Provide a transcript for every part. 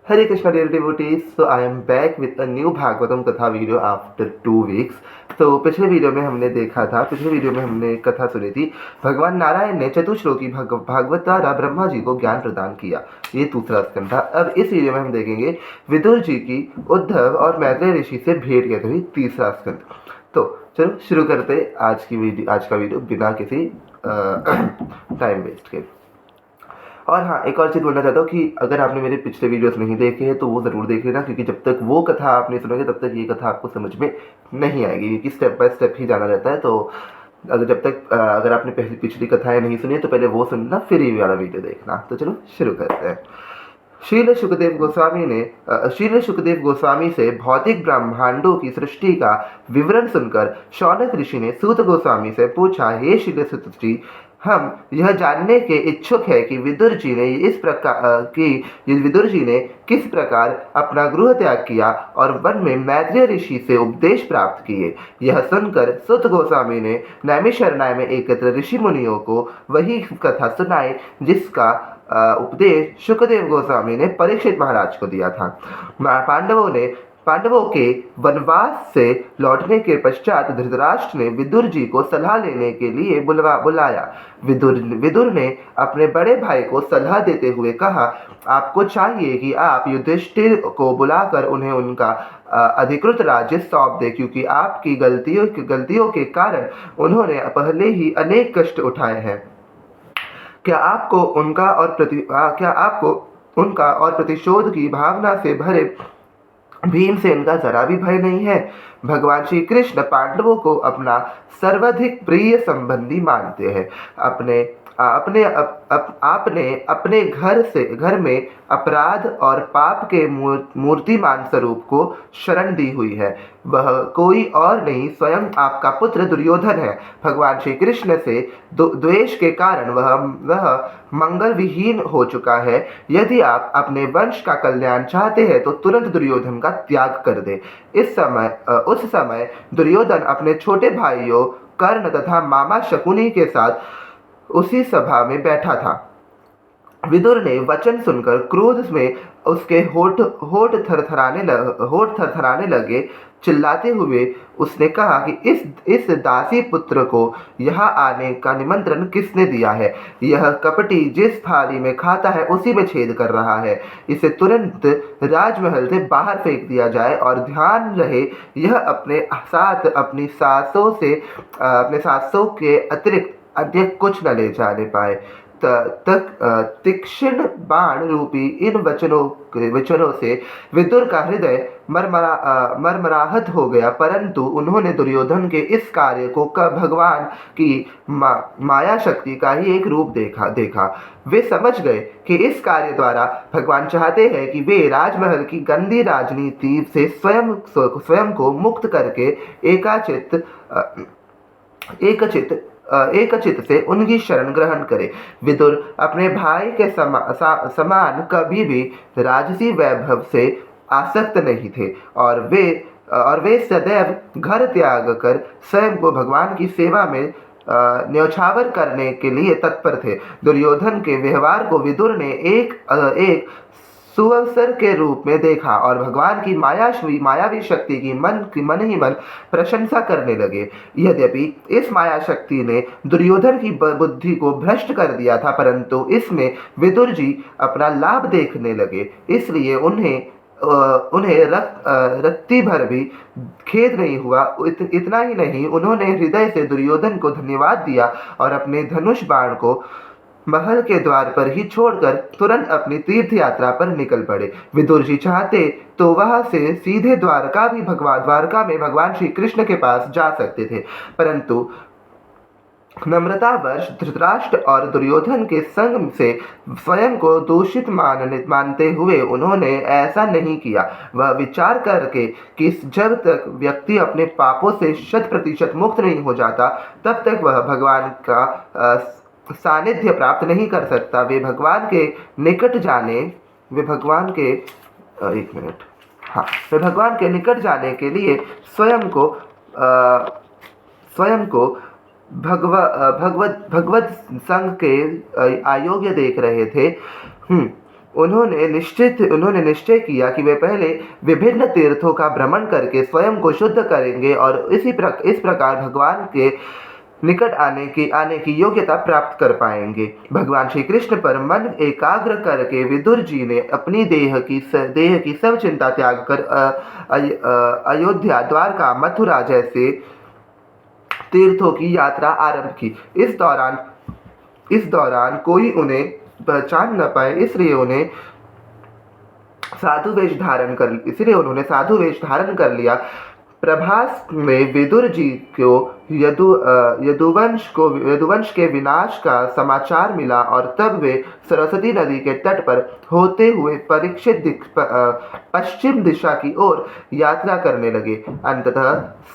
Hare Krishna dear devotees, so I am back with a new Bhagavatam कथा video after 2 weeks. तो पिछले video में हमने कथा सुनी थी। भगवान नारायण ने चतुश्लोकी भागवत द्वारा ब्रह्मा जी को ज्ञान प्रदान किया। ये दूसरा स्कंद था। अब इस वीडियो में हम देखेंगे विदुर जी की उद्धव और मैत्रेय ऋषि से भेंट कैसे हुई, तीसरा स्कंद। तो चलो शुरू करते आज का वीडियो बिना किसी टाइम वेस्ट के। और हाँ, एक और चीज़ बोलना चाहता हूँ कि अगर आपने मेरे पिछले वीडियोस नहीं देखे हैं तो वो ज़रूर देख लेना, क्योंकि जब तक वो कथा आप नहीं सुनोगे तब तक ये कथा आपको समझ में नहीं आएगी, क्योंकि स्टेप बाय स्टेप ही जाना रहता है। तो अगर आपने पिछली कथाएं नहीं सुनी तो पहले वो सुनना, फिर ये वाला वीडियो देखना। तो चलो शुरू करते हैं। शील सुखदेव गोस्वामी से भौतिक ब्रह्मांडों की सृष्टि का विवरण सुनकर शौनक ऋषि ने सूत गोस्वामी से पूछा, हे शील सुत जी, हम यह जानने के इच्छुक है कि विदुर जी ने किस प्रकार अपना गृह त्याग किया और वन में मैत्रेय ऋषि से उपदेश प्राप्त किए। यह सुनकर सुत गोस्वामी ने नैमिषारण्य में एकत्र ऋषि मुनियों को वही कथा सुनाई जिसका उपदेश शुकदेव गोस्वामी ने परीक्षित महाराज को दिया था। पांडवों के वनवास से लौटने के पश्चात धृतराष्ट्र ने विदुर जी को सलाह लेने के लिए बुलाया। विदुर ने अपने बड़े भाई को सलाह देते हुए कहा, आपको चाहिए कि आप युधिष्ठिर को बुलाकर उन्हें उनका अधिकृत राज्य सौंप दे, क्योंकि आपकी गलतियों के कारण उन्होंने पहले ही अनेक कष्ट उठाए हैं। क्या आपको उनका और प्रतिशोध की भावना से भरे भीमसेन का जरा भी भय नहीं है? भगवान श्री कृष्ण पांडवों को अपना सर्वाधिक प्रिय संबंधी मानते हैं। आपने अपने घर में अपराध और पाप के मूर्तिमान स्वरूप को शरण दी हुई है। वह कोई और नहीं, स्वयं आपका पुत्र दुर्योधन है। भगवान श्री कृष्ण से द्वेष के कारण वह मंगल विहीन हो चुका है। यदि आप अपने वंश का कल्याण चाहते हैं तो तुरंत दुर्योधन का त्याग कर दे। उस समय दुर्योधन अपने छोटे भाइयों कर्ण तथा मामा शकुनी के साथ उसी सभा में बैठा था। विदुर ने वचन सुनकर क्रोध में उसके होठ थरथराने लगे। चिल्लाते हुए उसने कहा कि इस दासी पुत्र को यहाँ आने का निमंत्रण किसने दिया है? यह कपटी जिस थाली में खाता है उसी में छेद कर रहा है। इसे तुरंत राजमहल से बाहर फेंक दिया जाए, और ध्यान रहे यह अपने साथ अपनी सासों के अतिरिक्त अन्य कुछ न ले जाने पाए। तीक्ष्ण बाण रूपी इन वचनों से विदुर का हृदय मरमराहत हो गया, परंतु उन्होंने दुर्योधन के इस कार्य को भगवान की माया शक्ति का ही एक रूप देखा। वे समझ गए कि इस कार्य द्वारा भगवान चाहते हैं कि वे राजमहल की गंदी राजनीति से स्वयं को मुक्त करके एकचित से उनकी शरण ग्रहण करे। विदुर अपने भाई के समान कभी भी राजसी वैभव से आसक्त नहीं थे, और वे सदैव घर त्याग कर स्वयं को भगवान की सेवा में न्यौछावर करने के लिए तत्पर थे। दुर्योधन के व्यवहार को विदुर ने एक सुअवसर के रूप में देखा और भगवान की मायावी शक्ति की मन ही मन प्रशंसा करने लगे। यद्यपि इस माया शक्ति ने दुर्योधन की बुद्धि को भ्रष्ट कर दिया था, परंतु इसमें विदुर जी अपना लाभ देखने लगे, इसलिए उन्हें रत्ती भर भी खेद नहीं हुआ। इतना ही नहीं, उन्होंने हृदय से दुर्योधन को धन्यवाद दिया और अपने धनुष बाण को महल के द्वार पर ही छोड़कर तुरंत अपनी तीर्थ यात्रा पर निकल पड़े। विदुर जी चाहते तो वहां से सीधे द्वारका में भगवान श्री कृष्ण के पास जा सकते थे, परंतु नम्रतावश धृतराष्ट्र और दुर्योधन के संग से स्वयं को दूषित मानते हुए उन्होंने ऐसा नहीं किया। वह विचार करके कि जब तक व्यक्ति अपने पापों से 100% मुक्त नहीं हो जाता तब तक वह भगवान का सानिध्य प्राप्त नहीं कर सकता। वे भगवान के निकट जाने के लिए स्वयं को भगवत संघ के अयोग्य देख रहे थे। उन्होंने निश्चय किया कि वे पहले विभिन्न तीर्थों का भ्रमण करके स्वयं को शुद्ध करेंगे और इस प्रकार भगवान के निकट आने की योग्यता प्राप्त कर पाएंगे। भगवान श्री कृष्ण पर मन एकाग्र करके विदुर जी ने अपनी देह की सब चिंता त्याग कर अयोध्या, द्वारका, मथुरा जैसे तीर्थों की यात्रा आरंभ की। इस दौरान कोई उन्हें पहचान न पाए, इसलिए उन्होंने साधु वेश धारण कर लिया। प्रभास में विदुर जी को यदुवंश के विनाश का समाचार मिला और तब वे सरस्वती नदी के तट पर होते हुए पश्चिम दिशा की ओर यात्रा करने लगे। अंततः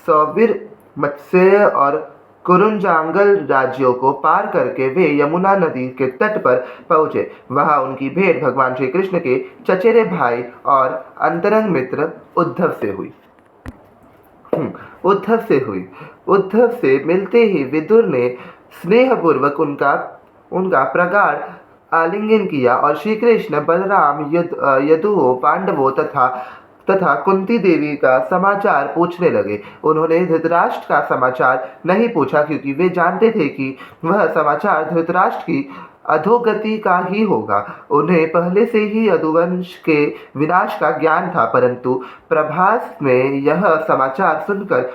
सौवीर, मत्स्य और कुरुंजांगल राज्यों को पार करके वे यमुना नदी के तट पर पहुँचे। वहाँ उनकी भेंट भगवान श्री कृष्ण के चचेरे भाई और अंतरंग मित्र उद्धव से मिलते ही विदुर ने स्नेहपूर्वक उनका प्रगाढ़ आलिंगन किया और श्री कृष्ण, बलराम, यदुओं, पांडवों तथा कुंती देवी का समाचार पूछने लगे। उन्होंने धृतराष्ट्र का समाचार नहीं पूछा क्योंकि वे जानते थे कि वह समाचार धृतराष्ट्र की अधोगति का ही होगा। उन्हें पहले से ही यदुवंश के विनाश का ज्ञान था, परंतु प्रभास में यह समाचार सुनकर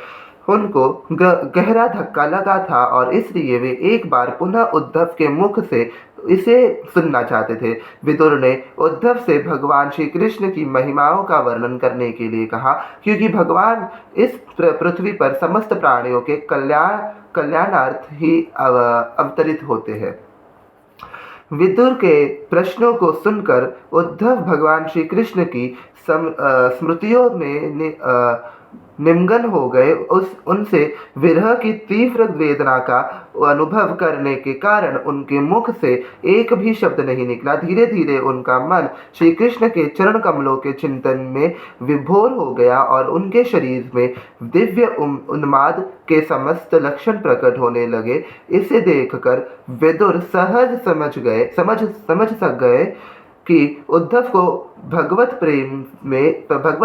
उनको गहरा धक्का लगा था और इसलिए वे एक बार पुनः उद्धव के मुख से इसे सुनना चाहते थे। विदुर ने उद्धव से भगवान श्री कृष्ण की महिमाओं का वर्णन करने के लिए कहा, क्योंकि भगवान इस पृथ्वी पर समस्त प्राणियों के कल्याणार्थ ही अवतरित होते हैं। विदुर के प्रश्नों को सुनकर उद्धव भगवान श्री कृष्ण की स्मृतियों में निमग्न हो गए। उनसे विरह की तीव्र वेदना का अनुभव करने के कारण उनके मुख से एक भी शब्द नहीं निकला। धीरे धीरे उनका मन श्री कृष्ण के चरण कमलों के चिंतन में विभोर हो गया और उनके शरीर में दिव्य उन्माद के समस्त लक्षण प्रकट होने लगे। इसे देखकर विदुर सहज समझ सक गए कि उद्धव को भगवत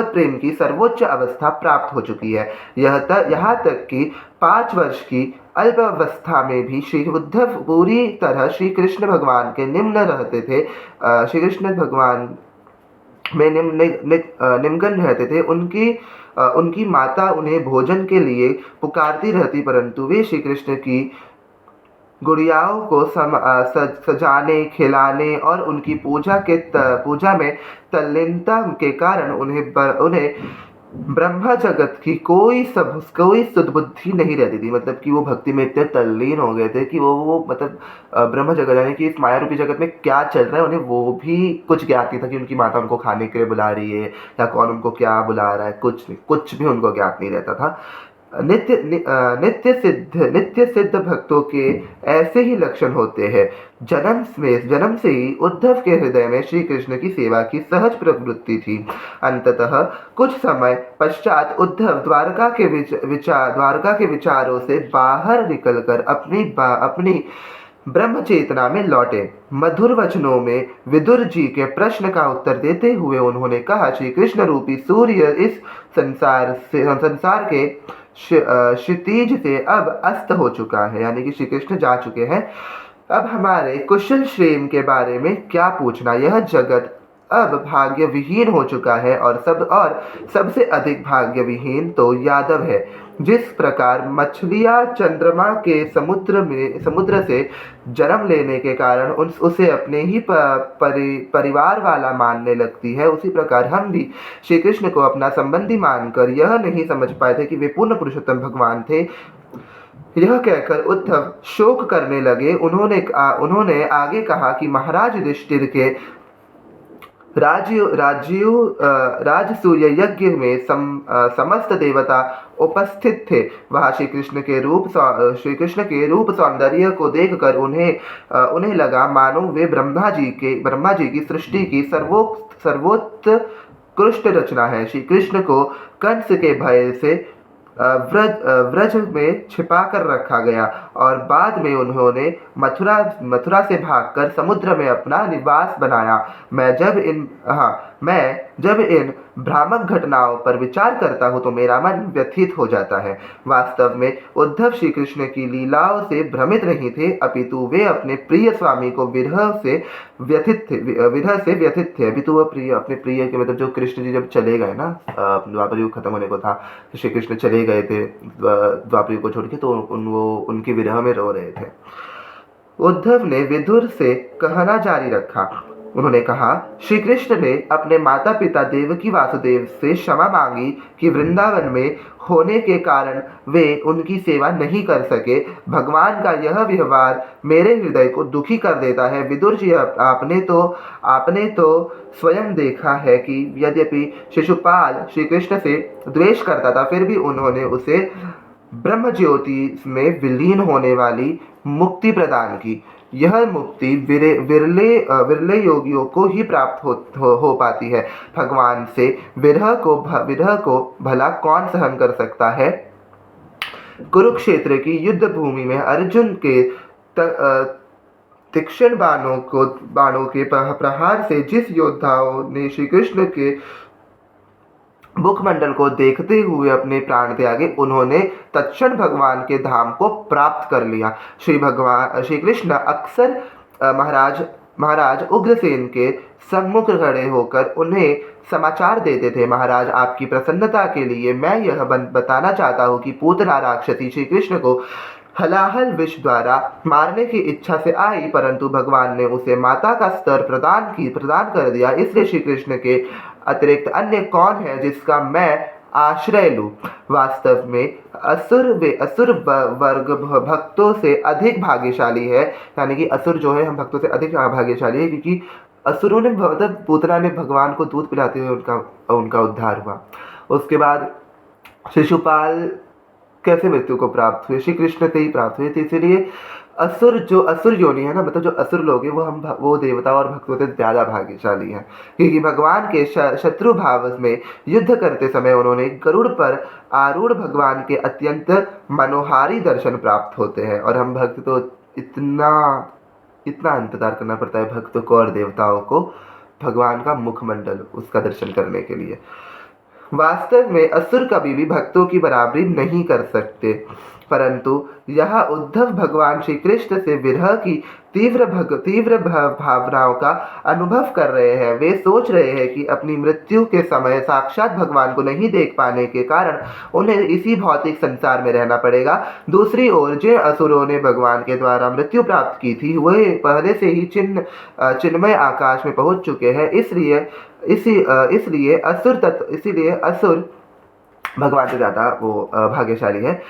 प्रेम की सर्वोच्च अवस्था प्राप्त हो चुकी है। यहाँ तक कि 5 वर्ष की अल्पावस्था में भी श्री उद्धव पूरी तरह श्री कृष्ण भगवान के निम्न रहते थे। श्री कृष्ण भगवान में निमग्न रहते थे। उनकी माता उन्हें भोजन के लिए पुकारती रहती, परंतु वे श्री कृष्ण की गुड़ियाओं को सजाने, खिलाने और उनकी पूजा में तल्लीनता के कारण उन्हें ब्रह्म जगत की कोई सद्बुद्धि नहीं रहती थी। मतलब कि वो भक्ति में इतने तल्लीन हो गए थे कि वो मतलब ब्रह्म जगत यानी कि इस माया रूपी जगत में क्या चल रहा है उन्हें वो भी कुछ ज्ञात नहीं था कि उनकी माता उनको खाने के लिए बुला रही है या कौन उनको क्या बुला रहा है, कुछ भी उनको ज्ञात नहीं रहता था। नित्य सिद्ध भक्तों के ऐसे ही लक्षण होते हैं। जन्म से ही उद्धव के हृदय में श्री कृष्ण की सेवा की सहज प्रवृत्ति थी। अंततः कुछ समय पश्चात उद्धव द्वारका के विचारों से बाहर निकलकर अपनी ब्रह्म चेतना में लौटे। मधुर वचनों में विदुर जी के प्रश्न का उत्तर देते हुए उन्होंने कहा, श्री कृष्ण रूपी सूर्य इस संसार के क्षितिज से अब अस्त हो चुका है, यानी कि श्री कृष्ण जा चुके हैं। अब हमारे कुशल क्षेम के बारे में क्या पूछना। यह जगत अब भाग्य विहीन हो चुका है और सबसे अधिक भाग्य विहीन तो यादव है। जिस प्रकार मछलियाँ चंद्रमा के समुद्र से जन्म लेने के कारण उसे अपने ही परिवार वाला मानने लगती है, उसी प्रकार हम भी श्री कृष्ण को अपना संबंधी मानकर यह नहीं समझ पाए थे कि वे पूर्ण पुरुषोत्तम भगवान थे। यह कहकर उद्धव शोक करने लगे। उन्होंने आगे कहा कि महाराज युधिष्ठिर के राजसूय यज्ञ में समस्त देवता उपस्थित थे। वहाँ श्री कृष्ण के रूप सौंदर्य को देखकर उन्हें लगा मानो वे ब्रह्मा जी की सृष्टि की सर्वोत्कृष्ट रचना है। श्री कृष्ण को कंस के भय से व्रज में छिपा कर रखा गया और बाद में उन्होंने मथुरा से भागकर समुद्र में अपना निवास बनाया। मैं जब इन भ्रामक घटनाओं पर विचार करता हूँ तो मेरा मन व्यथित हो जाता है। वास्तव में उद्धव श्री कृष्ण की लीलाओं से भ्रमित नहीं थे, अपितु वे अपने प्रिय स्वामी को विरह से व्यथित थे। अपितु वह अपने प्रिय के मतलब जो कृष्ण जी जब चले गए ना, द्वापर युग खत्म होने को था, श्री कृष्ण चले गए थे द्वापर युग को छोड़ के, तो वो उनके विरह में रो रहे थे। उद्धव ने विदुर से कहना जारी रखा। उन्होंने कहा, श्री कृष्ण ने अपने माता पिता देवकी वासुदेव से क्षमा मांगी कि वृंदावन में होने के कारण वे उनकी सेवा नहीं कर सके। भगवान का यह व्यवहार मेरे हृदय को दुखी कर देता है। विदुर जी, आपने तो स्वयं देखा है कि यद्यपि शिशुपाल श्री कृष्ण से द्वेष करता था, फिर भी उन्होंने उसे ब्रह्म ज्योति में विलीन होने वाली मुक्ति प्रदान की। यह मुक्ति विरले योगियों को ही प्राप्त हो पाती है। भगवान से विरह को भला कौन सहन कर सकता है। कुरुक्षेत्र की युद्ध भूमि में अर्जुन के तीक्ष्ण बाणों के प्रहार से जिस योद्धाओं ने श्री कृष्ण के मुखमंडल को देखते हुए अपने प्राण त्यागे, उन्होंने तत्क्षण भगवान के धाम को प्राप्त कर लिया। श्री कृष्ण अक्सर महाराज उग्रसेन के सम्मुख खड़े होकर उन्हें समाचार देते थे। महाराज, आपकी प्रसन्नता के लिए मैं यह बताना चाहता हूँ कि पूतना राक्षसी श्री कृष्ण को हलाहल विष द्वारा मारने की इच्छा से आई, परंतु भगवान ने उसे माता का स्तर प्रदान कर दिया। इसलिए श्री कृष्ण के अतिरिक्त अन्य कौन है जिसका मैं आश्रय लूं। वास्तव में असुर वर्ग भक्तों से अधिक भाग्यशाली है, यानी कि असुर जो है हम भक्तों से अधिक भाग्यशाली है, क्योंकि असुरों ने मतलब पूतना ने भगवान को दूध पिलाते हुए उनका उद्धार हुआ। उसके बाद शिशुपाल कैसे मृत्यु को प्राप्त हुए, श्री कृष्ण से ही प्राप्त हुए थे। इसीलिए असुर योनि है ना, मतलब जो असुर लोग हैं वो देवता और भक्तों से ज़्यादा भाग्यशाली हैं, क्योंकि भगवान के शत्रु भाव में युद्ध करते समय उन्होंने गरुड़ पर आरूढ़ भगवान के अत्यंत मनोहारी दर्शन प्राप्त होते हैं। और हम भक्त तो इतना इंतजार करना पड़ता है भक्तों को और देवताओं को भगवान का मुखमंडल उसका दर्शन करने के लिए। वास्तव में असुर कभी भी भक्तों की बराबरी नहीं कर सकते, परंतु यह उद्धव भगवान श्री कृष्ण से विरह की तीव्र भावनाओं का अनुभव कर रहे हैं। वे सोच रहे हैं कि अपनी मृत्यु के समय साक्षात भगवान को नहीं देख पाने के कारण उन्हें इसी भौतिक संसार में रहना पड़ेगा। दूसरी ओर जिन असुरों ने भगवान के द्वारा मृत्यु प्राप्त की थी, वे पहले से ही चिन्मय आकाश में पहुंच चुके हैं। इसलिए असुर भगवान से ज़्यादा वो भाग्यशाली है।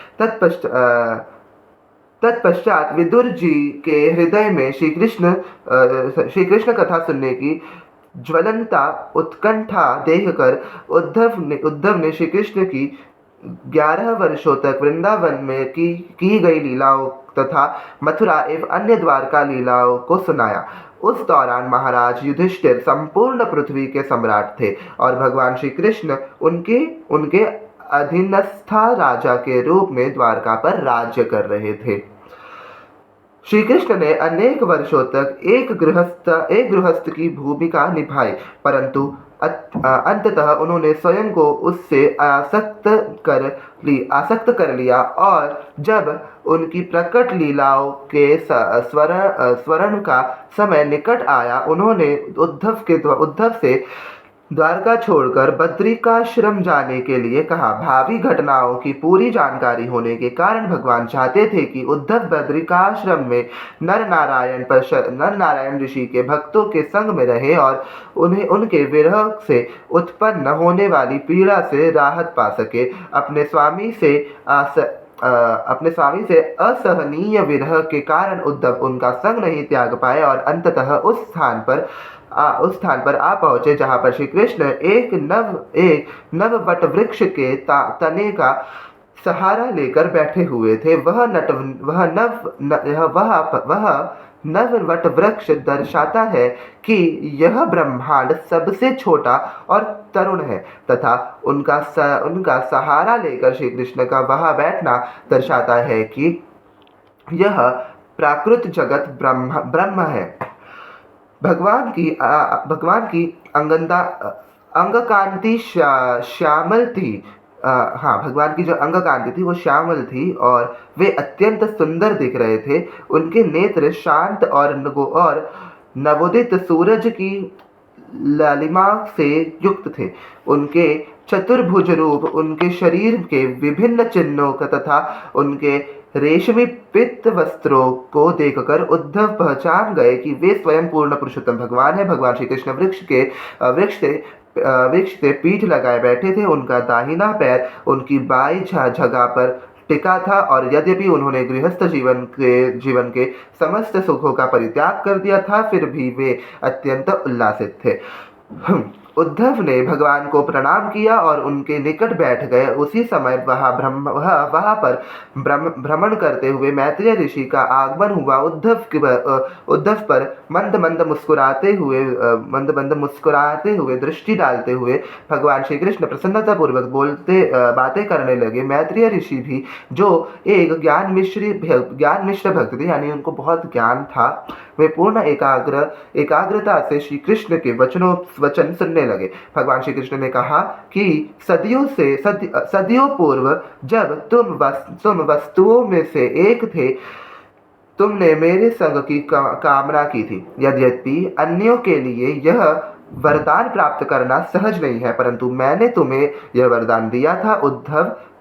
तत्पश्चात विदुर जी के हृदय में श्री कृष्ण कथा सुनने की ज्वलंता उत्कंठा देखकर उद्धव ने श्री कृष्ण की 11 वर्षों तक वृंदावन में की गई लीलाओं तथा मथुरा एवं अन्य द्वारका लीलाओं को सुनाया। उस दौरान महाराज युधिष्ठिर संपूर्ण पृथ्वी के सम्राट थे और भगवान श्री कृष्ण उनके अधीनस्थ राजा के रूप में द्वारका पर राज्य कर रहे थे। श्री कृष्ण ने अनेक वर्षों तक एक गृहस्थ की भूमिका निभाई, परंतु अंततः उन्होंने स्वयं को उससे आसक्त कर लिया और जब उनकी प्रकट लीलाओं के स्वरण का समय निकट आया, उन्होंने उद्धव से द्वारका छोड़कर बद्रिकाश्रम जाने के लिए कहा। भावी घटनाओं की पूरी जानकारी होने के कारण भगवान चाहते थे कि उद्धव बद्रिकाश्रम में नर नारायण ऋषि के भक्तों के संग में रहे और उन्हें उनके विरह से उत्पन्न होने वाली पीड़ा से राहत पा सके। अपने स्वामी से असहनीय विरह के कारण उद्धव उनका संग नहीं त्याग पाए और अंततः उस स्थान पर आ पहुंचे जहां पर श्री कृष्ण एक नव वट वृक्ष के तने का सहारा लेकर बैठे हुए थे। वह नव वट वृक्ष दर्शाता है कि यह ब्रह्मांड सबसे छोटा और तरुण है, तथा उनका सहारा लेकर श्री कृष्ण का वहाँ बैठना दर्शाता है कि यह प्राकृत जगत ब्रह्म है। भगवान की अंग कांति श्यामल थी। हाँ, भगवान की जो अंग कांति थी वो श्यामल थी और वे अत्यंत सुंदर दिख रहे थे। उनके नेत्र शांत और नवोदित सूरज की लालिमा से युक्त थे। उनके चतुर्भुज रूप, उनके शरीर के विभिन्न चिन्हों का तथा उनके रेशमी पित्त वस्त्रों को देखकर उद्धव पहचान गए कि वे स्वयं पूर्ण पुरुषोत्तम भगवान है। भगवान श्री कृष्ण वृक्ष से पीठ लगाए बैठे थे। उनका दाहिना पैर उनकी बाई जगह पर टिका था और यद्यपि उन्होंने गृहस्थ जीवन के समस्त सुखों का परित्याग कर दिया था, फिर भी वे अत्यंत उल्लासित थे। उद्धव ने भगवान को प्रणाम किया और उनके निकट बैठ गए। उसी समय वहाँ पर भ्रमण करते हुए मैत्रेय ऋषि का आगमन हुआ। उद्धव पर मंद मंद मुस्कुराते हुए दृष्टि डालते हुए भगवान श्री कृष्ण प्रसन्नता पूर्वक बातें करने लगे। मैत्रेय ऋषि भी, जो एक ज्ञान मिश्र भक्त थे, यानी उनको बहुत ज्ञान था, वे पूर्ण एकाग्रता से श्री कृष्ण के वचन सुनने लगे। भगवान श्री कृष्ण ने कहा कि सदियों पूर्व जब तुम वस्तुओं में से एक थे, तुमने मेरे संग की कामना की थी। यद्यपि अन्यों के लिए यह वरदान प्राप्त करना सहज नहीं है, परंतु मैंने तुम्हें यह वरदान दिया था।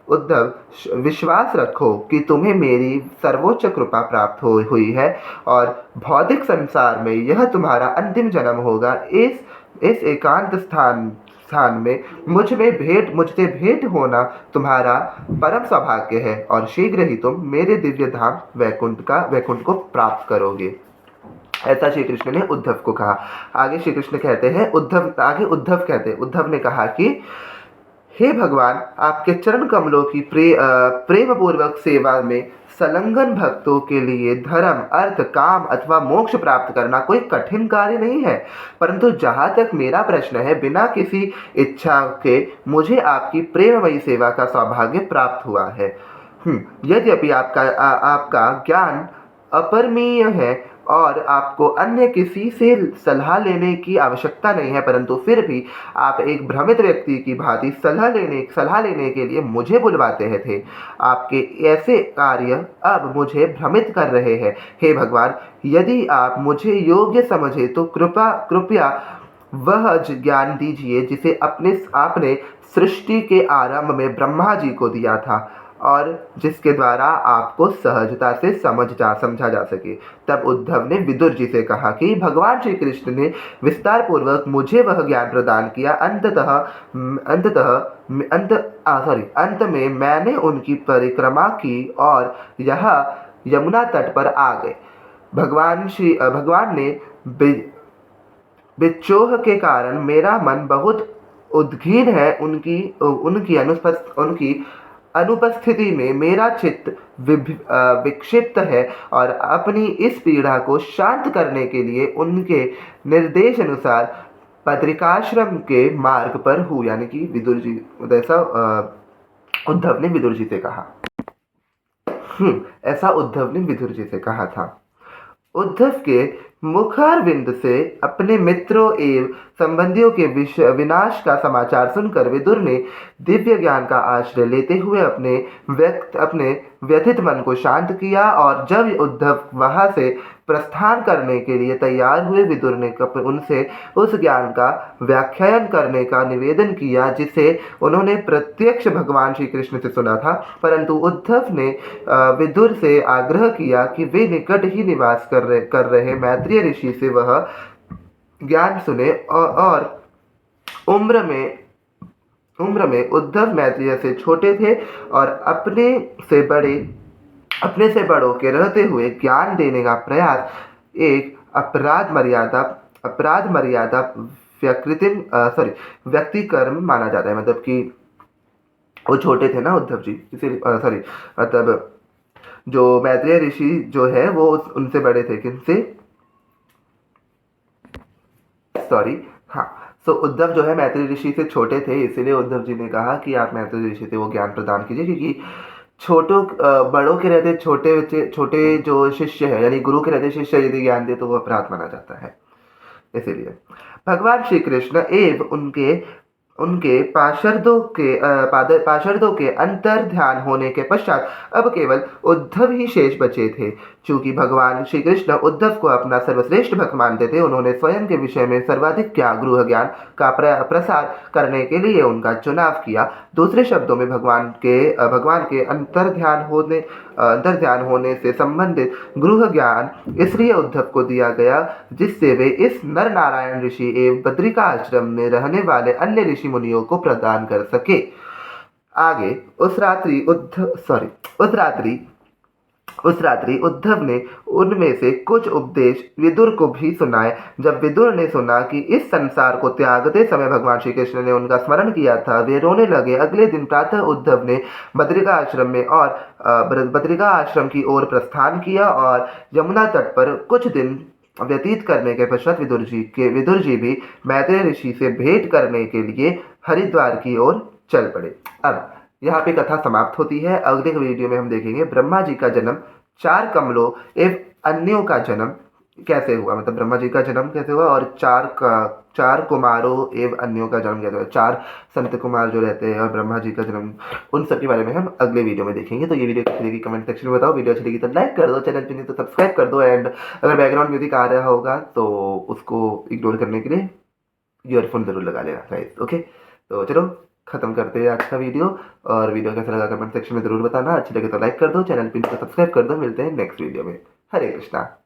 उद्धव, विश्वास रखो कि तुम्हें मेरी सर्वोच्च कृपा प्राप्त हुई है और भौतिक संसार में यह तुम्हारा अंतिम जन्म होगा। इस एकांत स्थान में मुझसे भेंट होना तुम्हारा परम सौभाग्य है और शीघ्र ही तुम मेरे दिव्य धाम वैकुंठ को प्राप्त करोगे। ऐसा श्री कृष्ण ने उद्धव को कहा। आगे श्री कृष्ण कहते हैं, उद्धव ने कहा कि हे भगवान, आपके चरण कमलों की प्रेम पूर्वक सेवा में संलग्न भक्तों के लिए धर्म, अर्थ, काम अथवा मोक्ष प्राप्त करना कोई कठिन कार्य नहीं है। परंतु जहाँ तक मेरा प्रश्न है, बिना किसी इच्छा के मुझे आपकी प्रेममयी सेवा का सौभाग्य प्राप्त हुआ है। यद्यपि आपका ज्ञान अपरिमेय है और आपको अन्य किसी से सलाह लेने की आवश्यकता नहीं है, परंतु फिर भी आप एक भ्रमित व्यक्ति की भांति सलाह लेने के लिए मुझे बुलवाते थे। आपके ऐसे कार्य अब मुझे भ्रमित कर रहे हैं। हे भगवान, यदि आप मुझे योग्य समझे तो कृपया वह ज्ञान दीजिए जिसे आपने सृष्टि के आरंभ में ब्रह्मा जी को दिया था और जिसके द्वारा आपको सहजता से समझा जा सके। तब उद्धव ने विदुर जी से कहा कि भगवान श्री कृष्ण ने विस्तार पूर्वक मुझे वह ज्ञान प्रदान किया। अंत में मैंने उनकी परिक्रमा की और यहाँ यमुना तट पर आ गए। भगवान ने विक्षोभ के कारण मेरा मन बहुत उद्घीन है। उनकी अनुपस्थिति में मेरा चित्त विक्षिप्त है और अपनी इस पीड़ा को शांत करने के लिए उनके निर्देश अनुसार बद्रिकाश्रम के मार्ग पर हूँ। यानी कि विदुर जी, ऐसा उद्धव ने विदुर जी से कहा। ऐसा उद्धव ने विदुर जी से कहा था। उद्धव के मुखारविंद से अपने मित्रों एवं संबंधियों के विनाश का समाचार सुनकर विदुर ने दिव्य ज्ञान का आश्रय लेते हुए अपने व्यथित मन को शांत किया और जब उद्धव वहां से प्रस्थान करने के लिए तैयार हुए, विदुर ने उनसे उस ज्ञान का व्याख्यान करने का निवेदन किया जिसे उन्होंने प्रत्यक्ष भगवान श्री कृष्ण से सुना था। परंतु उद्धव ने विदुर से आग्रह किया कि वे निकट ही निवास कर रहे मैत्रेय ऋषि से वह ज्ञान सुने और उम्र में उद्धव मैत्रेय से छोटे थे और अपने से बड़ों के रहते हुए ज्ञान देने का प्रयास एक अपराध मर्यादा व्यक्ति कर्म माना जाता है। मतलब कि वो छोटे थे ना उद्धव जी, इसीलिए सॉरी, मतलब जो मैत्रेय ऋषि जो है वो उनसे बड़े थे, किनसे, सॉरी, हाँ। सो उद्धव जो है मैत्रेय ऋषि से छोटे थे, इसीलिए उद्धव जी ने कहा कि आप मैत्रेय ऋषि से वो ज्ञान प्रदान कीजिए, क्योंकि छोटों बड़ों के रहते छोटे बच्चे, छोटे जो शिष्य है यानी गुरु के रहते शिष्य यदि ज्ञान दे तो वो अपराध माना जाता है। इसीलिए भगवान श्री कृष्ण एवं उनके उनके पार्षदों के अंतर ध्यान होने के पश्चात अब केवल उद्धव ही शेष बचे थे। चूंकि भगवान श्री कृष्ण उद्धव को अपना सर्वश्रेष्ठ भक्त मानते थे, उन्होंने स्वयं के विषय में सर्वाधिक गृह ज्ञान का प्रसार करने के लिए उनका चुनाव किया। दूसरे शब्दों में भगवान के अंतर ध्यान होने से संबंधित गृह ज्ञान इसलिए उद्धव को दिया गया जिससे वे इस नर नारायण ऋषि एवं बद्रिका आश्रम में रहने वाले अन्य ऋषि मुनियों को प्रदान कर सके। आगे उस रात्रि उद्धव ने उनमें से कुछ उपदेश विदुर को भी सुनाए। जब विदुर ने सुना कि इस संसार को त्यागते समय भगवान श्री कृष्ण ने उनका स्मरण किया था, वे रोने लगे। अगले दिन प्रातः उद्धव ने बद्रिका आश्रम की ओर प्रस्थान किया और यमुना तट पर कुछ दिन व्यतीत करने के पश्चात विदुर जी भी मैत्रेय ऋषि से भेंट करने के लिए हरिद्वार की ओर चल पड़े। अब यहाँ पे कथा समाप्त होती है। अगले वीडियो में हम देखेंगे ब्रह्मा जी का जन्म, 4 कमलों एवं अन्यों का जन्म कैसे हुआ, मतलब ब्रह्मा जी का जन्म कैसे हुआ और 4 कुमारों एवं अन्यों का जन्म कैसे हुआ, 4 संत कुमार जो रहते हैं और ब्रह्मा जी का जन्म, उन सब के बारे में हम अगले वीडियो में देखेंगे। तो ये वीडियो कैसी लगी कमेंट सेक्शन में बताओ। वीडियो अच्छी लगी तो लाइक कर दो, चैनल पे नहीं तो सब्सक्राइब कर दो, एंड अगर बैकग्राउंड म्यूजिक आ रहा होगा तो उसको इग्नोर करने के लिए ईयरफोन जरूर लगा लेना गाइस। ओके, तो चलो खत्म करते हैं आज का वीडियो, और वीडियो कैसा लगा कमेंट सेक्शन में जरूर बताना। अच्छी लगे तो लाइक कर दो, चैनल पे सब्सक्राइब कर दो। मिलते हैं नेक्स्ट वीडियो में। हरे कृष्णा।